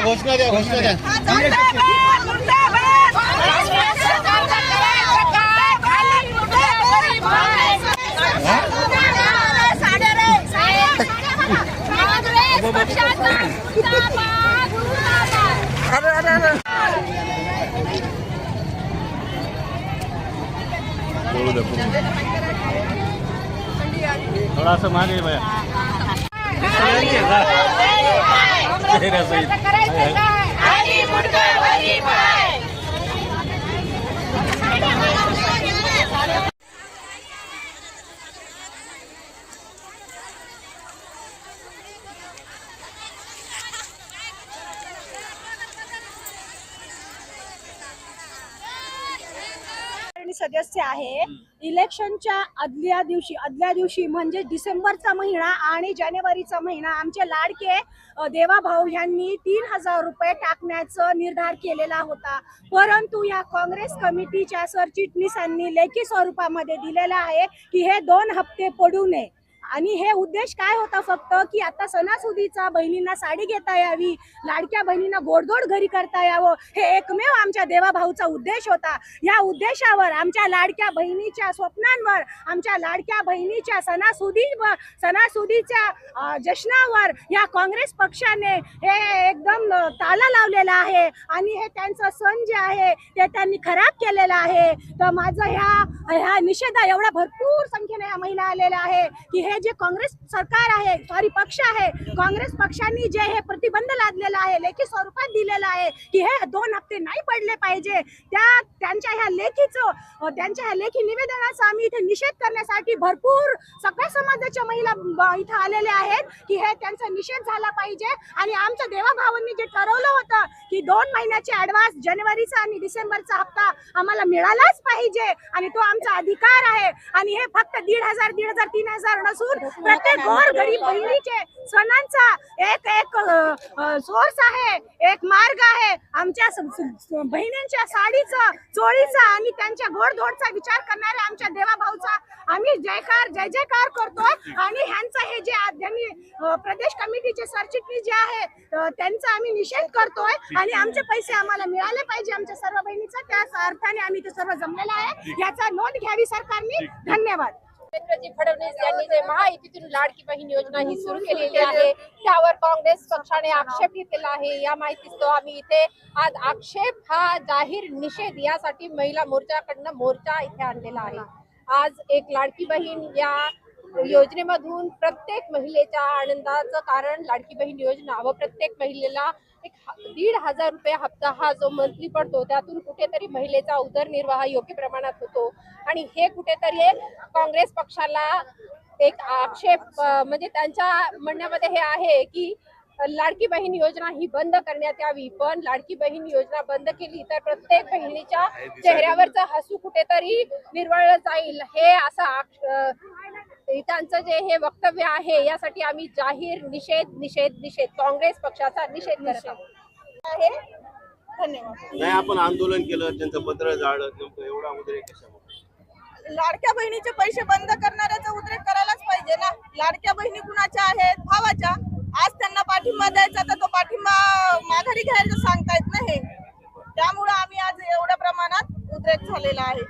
घोषणा द्या घोषणा द्या थोड़ा सा मागे भैया सदस्य आहे। इलेक्शनच्या आदल्या दिवशी म्हणजे डिसेंबरचा महिना आणि जानेवारीचा महिना आमचे लाडके देवाभाऊ यांनी 3000 रुपये टाकण्याचा निर्धार केलेला होता, परंतु या काँग्रेस कमिटीच्या सरचिटणीसांनी लेखी स्वरूपामध्ये दिलेला आहे की हे 2 हप्ते पडू नये। आणि हे उद्देश काय होता फक्त की आता सणासुदीचा बहिणींना साडी घेता यावी, लाडक्या बहिणींना गोडधोड घरी करता यावं, हे एकमेव आमच्या देवाभाऊचा उद्देश होता। या उद्देशावर आमच्या लाडक्या बहिणीच्या स्वप्नांवर, आमच्या लाडक्या बहिणीच्या सणासुदीच्या जश्नावर या काँग्रेस पक्षाने हे एकदम ताला लावलेला आहे आणि हे त्यांचं सण जे आहे ते त्यांनी खराब केलेलं आहे। तर माझं ह्या निषेध एवढा भरपूर संख्येने या महिला आलेल्या आहे की हे जे काँग्रेस सरकार आहे पक्ष आहे, काँग्रेस पक्षांनी जे हे प्रतिबंध लादलेला आहे, लेखी स्वरूपात दिलेला आहे की हे 2 हप्ते नाही पडले पाहिजे, त्यांच्या ह्या लेखी निवेदनाचा आम्ही इथे निषेध करण्यासाठी भरपूर सगळ्या समाजाच्या महिला इथे आलेल्या आहेत की हे त्यांचा निषेध झाला पाहिजे। आणि आमच्या देवाभावांनी जे ठरवलं होतं की 2 महिन्याचे ऍडव्हान्स जानेवारीचा आणि डिसेंबरचा हप्ता आम्हाला मिळालाच पाहिजे आणि तो आमचा अधिकार आहे। आणि हे फक्त 1500, 3000 नसून प्रत्येक गोर गरीब बहिणीचे सणांचा एक सोर्स आहे, एक मार्ग आहे। आमच्या बहिणींच्या साडीचा, चोळीचा आणि त्यांच्या गोडधोडचा विचार करणाऱ्या आमच्या देवाभाऊचा आम्ही जय जयकार करतोय। आणि ह्यांचा हे जे त्यांनी प्रदेश कमिटीचे सरचिटणीस जे आहे त्यांचा आम्ही निषेध करतोय आणि आमचे पैसे आम्हाला मिळाले पाहिजे आमच्या सर्व बहिणीचा, त्याच अर्थाने आम्ही ते सर्व जमलेला आहे, याचा नोंद घ्यावी सरकारने। धन्यवाद। देवेंद्रजी फडणवीस यांनी जे महायुतीतून लाडकी बहीण योजना ही सुरू केलेली आहे त्यावर काँग्रेस पक्षाने आक्षेप घेतलेला आहे। या माहितीस्तव आम्ही इथे आज आक्षेप हा जाहीर निषेध यासाठी महिला मोर्चाकडनं मोर्चा इथे आणलेला आहे। आज एक लाडकी बहीण या योजनेमधून प्रत्येक महिलेच्या आनंदाचं कारण लाडकी बहीण योजना व प्रत्येक महिलेला 1500 रुपये हप्ता हा जो मंथली पडतो त्यातून कुठेतरी महिलेचा उदरनिर्वाह योग्य प्रमाणात होतो। आणि हे कुठेतरी काँग्रेस पक्षाला एक आक्षेप म्हणजे त्यांच्या म्हणण्यामध्ये हे आहे की लाडकी बहीण योजना ही बंद करण्यात यावी, पण लाडकी बहीण योजना बंद केली तर प्रत्येक बहिणीच्या चेहऱ्यावरचं हसू कुठेतरी निर्वळलं जाईल, हे असा त्यांचं जे हे वक्तव्य आहे यासाठी आम्ही जाहीर निषेध काँग्रेस पक्षाचा निषेध करत आहे। धन्यवाद। नाही आपण आंदोलन केलं, त्यांचं पत्र जाळलं, नेमकं एवढा उद्रेक कशामुळे? लाडक्या बहिणीचे पैसे बंद करणाऱ्याचा उद्रेक करायलाच पाहिजे ना। लाडक्या बहिणी कुणाच्या आहेत? भावाच्या। आज त्यांना पाठिंबा द्यायचा तर तो पाठिंबा माघारी घ्यायला सांगतायत ना हे, त्यामुळे आम्ही आज एवढ्या प्रमाणात उद्रेक झालेला आहे।